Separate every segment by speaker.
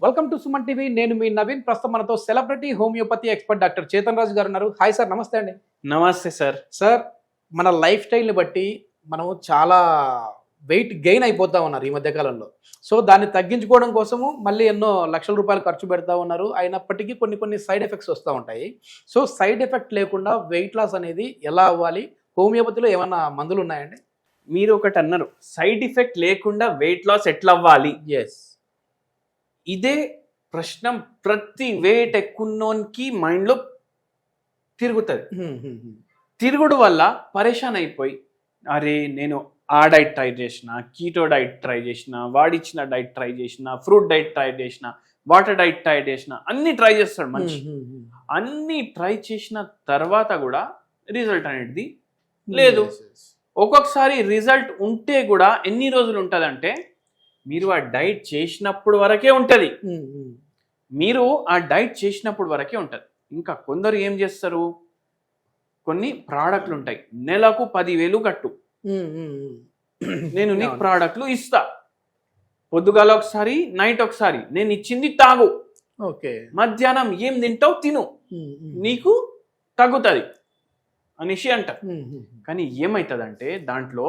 Speaker 1: Welcome to Suman TV. నేను మీ నవీన్. ప్రస్తుతం మనతో celebrity homeopathy expert doctor Chetan Raju గారు ఉన్నారు. హాయ్ సార్, నమస్తే అండి.
Speaker 2: నమస్తే సార్.
Speaker 1: సార్, మన లైఫ్ స్టైల్ని బట్టి మనం చాలా వెయిట్ గెయిన్ అయిపోతా ఉన్నారు ఈ మధ్య కాలంలో. సో దాన్ని తగ్గించుకోవడం కోసము మళ్ళీ ఎన్నో లక్షల రూపాయలు ఖర్చు పెడతా ఉన్నారు. అయినప్పటికీ కొన్ని సైడ్ ఎఫెక్ట్స్ వస్తూ ఉంటాయి. సో సైడ్ ఎఫెక్ట్ లేకుండా వెయిట్ లాస్ అనేది ఎలా అవ్వాలి? హోమియోపతిలో ఏమన్నా మందులు ఉన్నాయండి?
Speaker 2: మీరు ఒకటి అన్నారు, సైడ్ ఎఫెక్ట్ లేకుండా వెయిట్ లాస్ ఎట్లా అవ్వాలి.
Speaker 1: ఎస్,
Speaker 2: ఇదే ప్రశ్న ప్రతి వెయిట్ ఎక్కున్నోనికి మైండ్లో తిరుగుతుంది. తిరుగుడు వల్ల పరేషాన్ అయిపోయి, అరే నేను ఆ డైట్ ట్రై చేసిన, కీటో డైట్ ట్రై చేసిన, వాడిచ్చిన డైట్ ట్రై చేసిన, ఫ్రూట్ డైట్ ట్రై చేసిన, వాటర్ డైట్ ట్రై చేసిన, అన్ని ట్రై చేస్తాడు మనిషి. అన్ని ట్రై చేసిన తర్వాత కూడా రిజల్ట్ అనేది లేదు. ఒక్కొక్కసారి రిజల్ట్ ఉంటే కూడా ఎన్ని రోజులు ఉంటుందంటే, మీరు ఆ డైట్ చేసినప్పుడు వరకే ఉంటుంది. మీరు ఆ డైట్ చేసినప్పుడు వరకే ఉంటుంది. ఇంకా కొందరు ఏం చేస్తారు, కొన్ని ప్రోడక్ట్లు ఉంటాయి, నెలకు 10,000 కట్టు, నేను నీకు ప్రోడక్ట్లు ఇస్తా, పొద్దుగాల ఒకసారి నైట్ ఒకసారి, నేను ఇచ్చింది తాగు,
Speaker 1: ఓకే,
Speaker 2: మధ్యాహ్నం ఏం తింటావు తిను, నీకు తగ్గుతుంది అనేసి అంటారు. కానీ ఏమవుతుందంటే దాంట్లో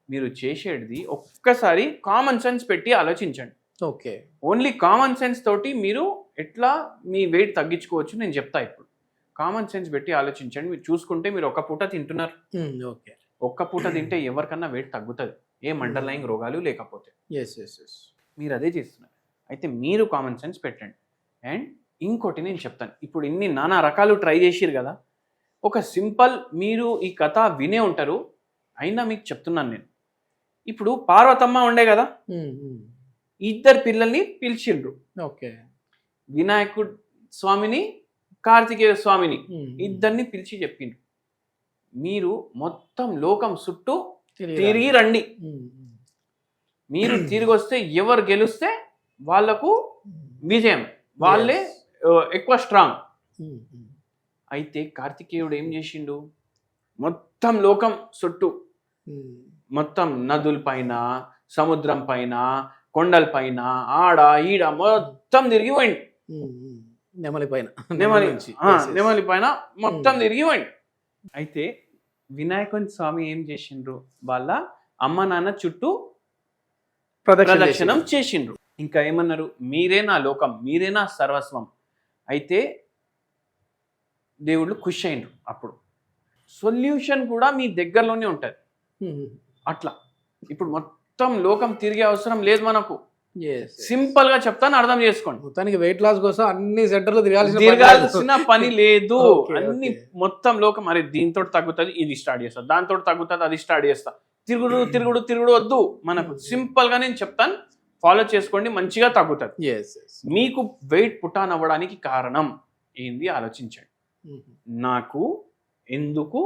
Speaker 2: మీరు చేసేది ఒక్కసారి కామన్ సెన్స్ పెట్టి ఆలోచించండి.
Speaker 1: ఓకే,
Speaker 2: ఓన్లీ కామన్ సెన్స్ తోటి మీరు ఎట్లా మీ వెయిట్ తగ్గించుకోవచ్చు నేను చెప్తా. ఇప్పుడు కామన్ సెన్స్ పెట్టి ఆలోచించండి. మీరు చూసుకుంటే మీరు ఒక్క పూట తింటున్నారు.
Speaker 1: ఓకే,
Speaker 2: ఒక్క పూట తింటే ఎవరికన్నా వెయిట్ తగ్గుతుంది, ఏం అండర్లైంగ్ రోగాలు లేకపోతే. మీరు అదే చేస్తున్నారు. అయితే మీరు కామన్ సెన్స్ పెట్టండి. అండ్ ఇంకోటి నేను చెప్తాను, ఇప్పుడు ఇన్ని నానా రకాలు ట్రై చేసిరు కదా, ఒక సింపుల్, మీరు ఈ కథ వినే ఉంటారు, అయినా మీకు చెప్తున్నాను నేను. ఇప్పుడు పార్వతమ్మ ఉండే కదా, ఇద్దరు పిల్లల్ని పిలిచిండ్రు.
Speaker 1: ఓకే,
Speaker 2: వినాయకుడు స్వామిని, కార్తికేయ స్వామిని, ఇద్దరిని పిలిచి చెప్పిండ్రు, మీరు మొత్తం లోకం చుట్టూ తిరిగి రండి. మీరు తిరిగి వస్తే ఎవరు గెలిస్తే వాళ్ళకు విజయం, వాళ్ళే ఎక్కువ స్ట్రాంగ్. అయితే కార్తికేయుడు ఏం చేసిండు, మొత్తం లోకం చుట్టూ, మొత్తం నదుల పైన, సముద్రం పైన, కొండల పైన, ఆడ ఈడ మొత్తం తిరిగి పోయింది. నెమలి పైన మొత్తం తిరిగి పోయింది. అయితే వినాయకుని స్వామి ఏం చేసిండ్రు, వాళ్ళ అమ్మ నాన్న చుట్టూ ప్రదక్షిణం చేసిండ్రు. ఇంకా ఏమన్నారు, మీరే నా లోకం, మీరే నా సర్వస్వం. అయితే దేవుళ్ళు ఖుషి అయిండ్రు. అప్పుడు సొల్యూషన్ కూడా మీ దగ్గరలోనే ఉంటుంది. అట్లా ఇప్పుడు మొత్తం లోకం తిరిగే అవసరం లేదు మనకు. సింపుల్ గా చెప్తాను, అర్థం చేసుకోండి.
Speaker 1: మొత్తానికి వెయిట్ లాస్ కోసం అన్ని సెంటర్లు
Speaker 2: తిరగాల్సిన పని లేదు. అన్ని మొత్తం లోకం, అరే దీంతో తగ్గుతుంది, ఇది స్టార్ట్ చేస్తా, దాంతో తగ్గుతుంది, అది స్టార్ట్ చేస్తా, తిరుగుడు తిరుగుడు తిరుగుడు వద్దు మనకు. సింపుల్ గా నేను చెప్తాను, ఫాలో చేసుకోండి, మంచిగా తగ్గుతుంది. మీకు వెయిట్ పుటాన్ అవ్వడానికి కారణం ఏంది ఆలోచించండి. నాకు ఎందుకు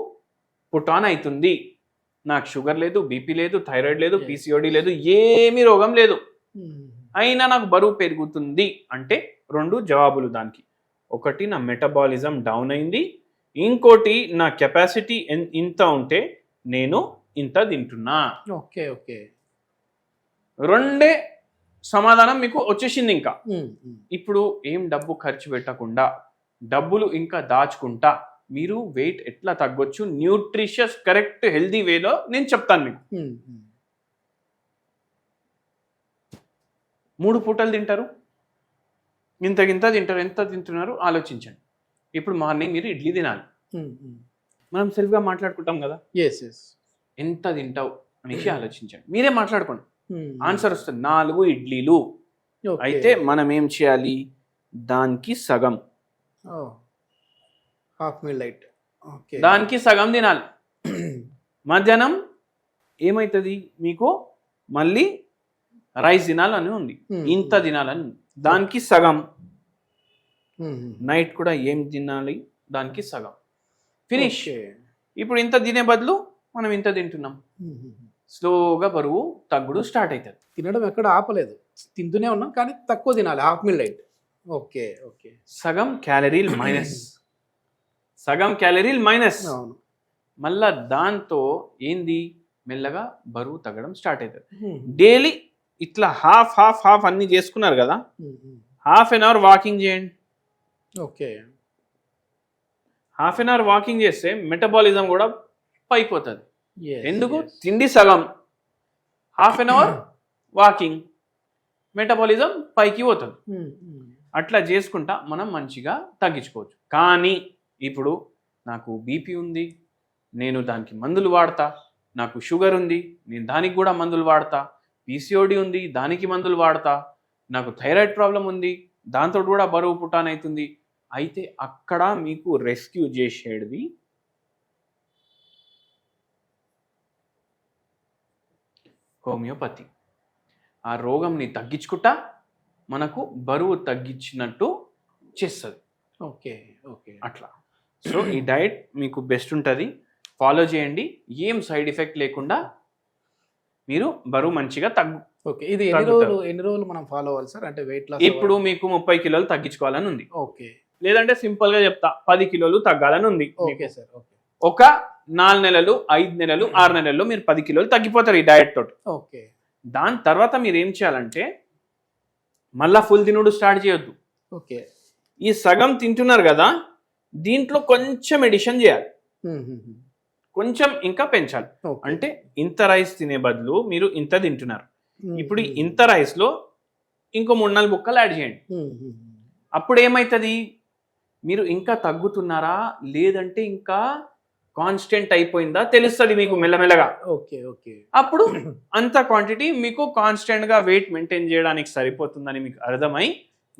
Speaker 2: పుటాన్ అవుతుంది? నాకు షుగర్ లేదు, బీపీ లేదు, థైరాయిడ్ లేదు, పీసీఓడి లేదు, ఏమీ రోగం లేదు, అయినా నాకు బరువు పెరుగుతుంది అంటే 2 జవాబులు దానికి. ఒకటి, నా మెటబాలిజం డౌన్ అయింది, ఇంకోటి నా కెపాసిటీ ఇంత ఉంటే నేను ఇంత తింటున్నా.
Speaker 1: ఓకే ఓకే,
Speaker 2: 2 సమాధానం మీకు వచ్చేసింది. ఇంకా ఇప్పుడు ఏం డబ్బు ఖర్చు పెట్టకుండా, డబ్బులు ఇంకా దాచుకుంటా మీరు వెయిట్ ఎట్లా తగ్గొచ్చు, న్యూట్రిషియస్ కరెక్ట్ హెల్దీ వేలో నేను చెప్తాను మీకు. 3 పూటలు తింటారు, ఇంత తింటారు, ఎంత తింటున్నారు ఆలోచించండి. ఇప్పుడు మార్నింగ్ మీరు ఇడ్లీ తినాలి, మనం సెల్ఫ్గా మాట్లాడుకుంటాం కదా, ఎంత తింటావు అనేసి ఆలోచించండి. మీరే మాట్లాడుకోండి, ఆన్సర్ వస్తుంది 4 ఇడ్లీలు. అయితే మనం ఏం చేయాలి, దానికి సగం, దానికి సగం తినాలి. మధ్యాహ్నం ఏమవుతుంది మీకు, మళ్ళీ రైస్ తినాలని ఉంది, ఇంత తినాలని ఉంది, దానికి సగం. నైట్ కూడా ఏం తినాలి, దానికి సగం, ఫినిష్. ఇప్పుడు ఇంత తినే బదులు మనం ఇంత తింటున్నాం, స్లోగా బరువు తగ్గుడు స్టార్ట్ అవుతుంది.
Speaker 1: తినడం ఎక్కడ ఆపలేదు, తింటూనే ఉన్నాం, కానీ తక్కువ తినాలి, half meal diet. Okay okay,
Speaker 2: సగం క్యాలరీలు మైనస్, సగం క్యాలరీలు మైనస్. మళ్ళా దాంతో ఏంది, మెల్లగా బరువు తగ్గడం స్టార్ట్ అవుతుంది. డైలీ ఇట్లా హాఫ్ హాఫ్ హాఫ్ అన్ని చేసుకున్నారు కదా, హాఫ్ అన్ అవర్ వాకింగ్ చేయండి.
Speaker 1: Okay.
Speaker 2: Half an hour walking చేస్తే మెటబాలిజం కూడా పైపోతుంది.
Speaker 1: Yes,
Speaker 2: ఎందుకు?
Speaker 1: yes.
Speaker 2: తిండి సగం, half an hour walking, metabolism పైకి పోతుంది. అట్లా చేసుకుంటా మనం మంచిగా తగ్గించుకోవచ్చు. కానీ ఇప్పుడు నాకు బీపీ ఉంది, నేను దానికి మందులు వాడతా, నాకు షుగర్ ఉంది, నేను దానికి కూడా మందులు వాడతా, పీసీఓడి ఉంది, దానికి మందులు వాడతా, నాకు థైరాయిడ్ ప్రాబ్లం ఉంది, దాంతో కూడా బరువు పుట్టానవుతుంది. అయితే అక్కడ మీకు రెస్క్యూ చేసేది హోమియోపతి. ఆ రోగంని తగ్గించుకుంటా మనకు బరువు తగ్గించినట్టు చేస్తుంది.
Speaker 1: ఓకే. ఓకే.
Speaker 2: అట్లా. సో ఈ డైట్ మీకు బెస్ట్ ఉంటుంది, ఫాలో చేయండి. ఏం సైడ్ ఎఫెక్ట్ లేకుండా మీరు బరువు మంచిగా
Speaker 1: ఓకే. ఇది ఎన్ని రోజులు మనం ఫాలో అవ్వాలి సార్? అంటే వెయిట్ లాస్
Speaker 2: ఇప్పుడు మీకు 30 కిలోలు తగ్గించుకోవాలని ఉంది.
Speaker 1: ఓకే.
Speaker 2: లేదంటే సింపుల్ గా చెప్తా, 10 కిలోలు తగ్గాలని ఉంది.
Speaker 1: Okay sir. ఓకే.
Speaker 2: ఒక 4 నెలలు, 5 నెలలు, 6 నెలల్లో మీరు 10 కిలోలు తగ్గిపోతారు ఈ డయట్ తోటి.
Speaker 1: ఓకే.
Speaker 2: దాని తర్వాత మీరు ఏం చేయాలంటే మళ్ళా ఫుల్ తినుడు స్టార్ట్ చేయొద్దు.
Speaker 1: ఓకే.
Speaker 2: ఈ సగం తింటున్నారు కదా, దీంట్లో కొంచెం ఎడిషన్ చేయాలి, కొంచెం ఇంకా పెంచాలి. అంటే ఇంత రైస్ తినే బదులు మీరు ఇంత తింటున్నారు, ఇప్పుడు ఇంత రైస్ లో ఇంకో 3-4 బుక్కలు యాడ్ చేయండి. అప్పుడు ఏమవుతుంది, మీరు ఇంకా తగ్గుతున్నారా లేదంటే ఇంకా కాన్స్టెంట్ అయిపోయిందా తెలుస్తుంది మీకు మెల్లమెల్లగా.
Speaker 1: ఓకే. ఓకే.
Speaker 2: అప్పుడు అంత క్వాంటిటీ మీకు కాన్స్టెంట్ గా వెయిట్ మెయింటైన్ చేయడానికి సరిపోతుందని మీకు అర్థమై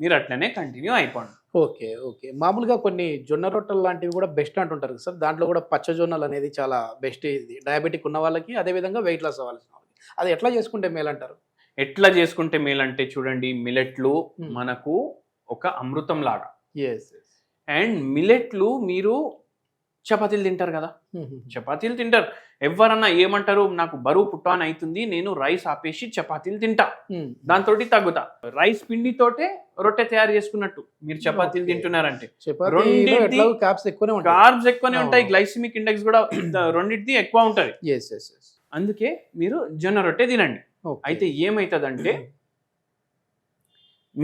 Speaker 2: మీరు అట్లనే కంటిన్యూ అయిపోండి.
Speaker 1: ఓకే. ఓకే. మామూలుగా కొన్ని జొన్న రొట్టెలు లాంటివి కూడా బెస్ట్ అంటుంటారు సార్. దాంట్లో కూడా పచ్చ జొన్నలు అనేది చాలా బెస్ట్. ఇది డయాబెటిక్ ఉన్న వాళ్ళకి, అదేవిధంగా వెయిట్ లాస్ అవ్వాల్సిన వాళ్ళకి. అది ఎట్లా చేసుకుంటే మేలంటారు?
Speaker 2: ఎట్లా చేసుకుంటే మేలంటే చూడండి, మిలెట్లు మనకు ఒక అమృతం లాగా. అండ్ మిలెట్లు మీరు చపాతీలు తింటారు కదా, చపాతీలు తింటారు. ఎవరన్నా ఏమంటారు, నాకు బరువు పుట్టాన్ అవుతుంది, నేను రైస్ ఆపేసి చపాతీలు తింటా, దాంతో తగ్గుతా. రైస్ పిండితోటే రొట్టె తయారు చేసుకున్నట్టు మీరు చపాతీలు తింటున్నారంటే కార్బ్స్ ఎక్కువనే ఉంటాయి, గ్లైసిమిక్ ఇండెక్స్ కూడా రెండింటిది ఎక్కువ ఉంటది. అందుకే మీరు జొన్న రొట్టె తినండి. అయితే ఏమవుతుందంటే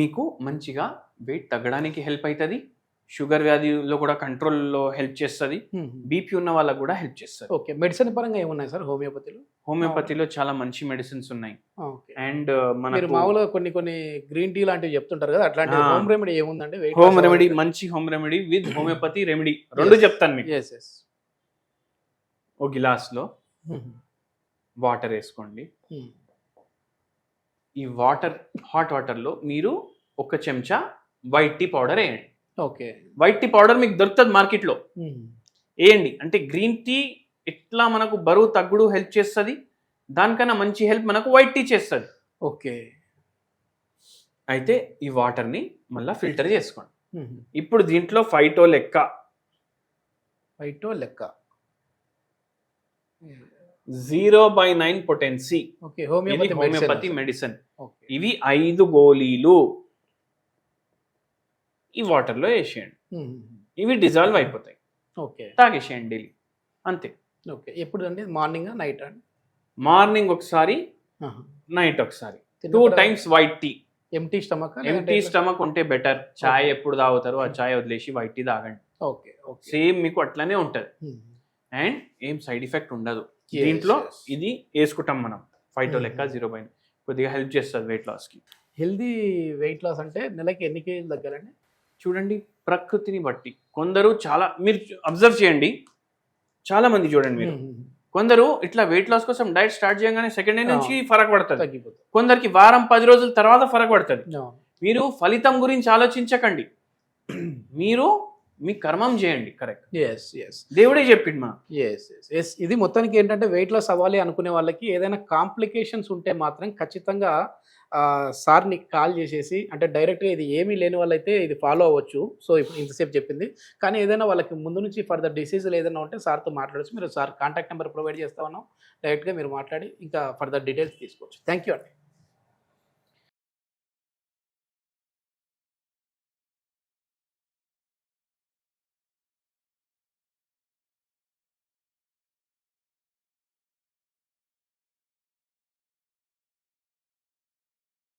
Speaker 2: మీకు మంచిగా వెయిట్ తగ్గడానికి హెల్ప్ అవుతుంది, షుగర్ వ్యాధిలో కూడా కంట్రోల్లో హెల్ప్ చేస్తుంది, బీపీ ఉన్న వాళ్ళకు కూడా హెల్ప్ చేస్తుంది.
Speaker 1: ఓకే. మెడిసిన్ పరంగా ఏమున్నాయి సార్ హోమియోపతిలో?
Speaker 2: హోమియోపతిలో చాలా మంచి మెడిసిన్స్ ఉన్నాయి. అండ్
Speaker 1: మన మామూలుగా కొన్ని గ్రీన్ టీ లాంటివి చెప్తుంటారు కదా, అట్లాంటి హోమ్ రెమెడీ ఏముందంటే?
Speaker 2: హోమ్ రెమెడీ, మంచి home remedy with homeopathy remedy రెండు చెప్తాను మీకు. ఓ గిలాస్లో వాటర్ వేసుకోండి. ఈ వాటర్, హాట్ వాటర్లో మీరు 1 చెంచా వైట్ టీ పౌడర్ వేయండి.
Speaker 1: ఓకే.
Speaker 2: వైట్ టీ పౌడర్ మీకు దొరుకుతుంది మార్కెట్లో, వేయండి. అంటే గ్రీన్ టీ ఎట్లా మనకు బరువు తగ్గుడు హెల్ప్ చేస్తుంది, దానికన్నా మంచి హెల్ప్ మనకు వైట్ టీ చేస్తుంది.
Speaker 1: ఓకే.
Speaker 2: అయితే ఈ వాటర్ని మళ్ళీ ఫిల్టర్ చేసుకోండి. ఇప్పుడు దీంట్లో ఫైటో లెక్క 0/9 పొటెన్సీ హోమియోపతి మెడిసిన్. ఇవి 5 గోళీలు ఈ వాటర్లో వేసేయండి. ఇవి డిజాల్వ్ అయిపోతాయి.
Speaker 1: ఓకే.
Speaker 2: తాగేసేయండి డైలీ, అంతే.
Speaker 1: ఓకే. ఎప్పుడు అండి? మార్నింగ్, నైట్ అండి?
Speaker 2: మార్నింగ్ ఒకసారి, నైట్ ఒకసారి, 2 times white tea.
Speaker 1: Empty
Speaker 2: stomach ఉంటే బెటర్. చాయ్ ఎప్పుడు తాగుతారు, ఆ చాయ్ వదిలేసి వైట్ టీ తాగండి.
Speaker 1: ఓకే.
Speaker 2: సేమ్ మీకు అట్లనే ఉంటది అండ్ ఏం సైడ్ ఎఫెక్ట్ ఉండదు. దీంట్లో ఇది వేసుకుంటాం మనం, ఫైటో లెక్క 0/9 కొద్దిగా హెల్ప్ చేస్తుంది వెయిట్ లాస్ కి.
Speaker 1: హెల్దీ వెయిట్ లాస్ అంటే నెలకి ఎన్ని కేజీలు తగ్గాలండి?
Speaker 2: చూడండి, ప్రకృతిని బట్టి కొందరు చాలా, మీరు అబ్జర్వ్ చేయండి, చాలా మంది చూడండి మీరు, కొందరు ఇట్లా వెయిట్ లాస్ కోసం డైట్ స్టార్ట్ చేయగానే సెకండ్ డే నుంచి ఫరక్ పడుతుంది, కొందరికి వారం 10 రోజుల తర్వాత ఫరక్ పడుతుంది. మీరు ఫలితం గురించి ఆలోచించకండి, మీరు మీ కర్మం చేయండి. కరెక్ట్. దేవుడే చెప్పిండు మా.
Speaker 1: ఇది మొత్తానికి ఏంటంటే వెయిట్ లాస్ అవ్వాలి అనుకునే వాళ్ళకి ఏదైనా కాంప్లికేషన్స్ ఉంటే మాత్రం ఖచ్చితంగా సార్ని కాల్ చేసేసి, అంటే డైరెక్ట్గా ఇది ఏమీ లేని వాళ్ళైతే ఇది ఫాలో అవ్వచ్చు. సో ఇప్పుడు ఇంతసేపు చెప్పింది, కానీ ఏదైనా వాళ్ళకి ముందు నుంచి ఫర్దర్ డిసీజులు ఏదైనా ఉంటే సార్తో మాట్లాడచ్చు. మీరు సార్ కాంటాక్ట్ నెంబర్ ప్రొవైడ్ చేస్తా ఉన్నాం, డైరెక్ట్గా మీరు మాట్లాడి ఇంకా ఫర్దర్ డీటెయిల్స్ తీసుకోవచ్చు. థ్యాంక్ యూ అండి.